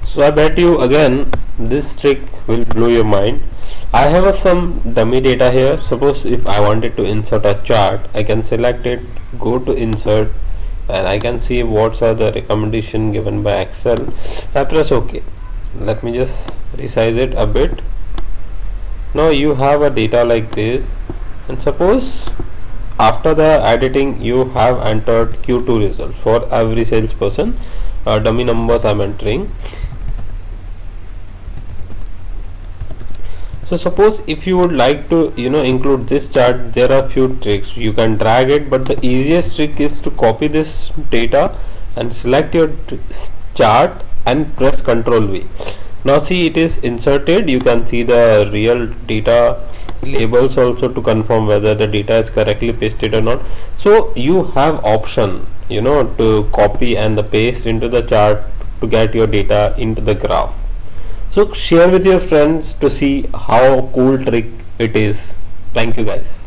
So I bet you again this trick will blow your mind. I have some dummy data here. Suppose if I wanted to insert a chart, I can select it, go to insert, and I can see what are the recommendation given by Excel. I press OK. Let me just resize it a bit. Now you have a data like this, and suppose after the editing you have entered Q2 results for every salesperson. Dummy numbers I'm entering. So suppose if you would like to include this chart, there are few tricks. You can drag it, but the easiest trick is to copy this data and select your chart and press Ctrl V. Now see, it is inserted. You can see the real data labels also to confirm whether the data is correctly pasted or not. So you have option to copy and the paste into the chart to get your data into the graph. So share with your friends to see how cool trick it is. Thank you guys.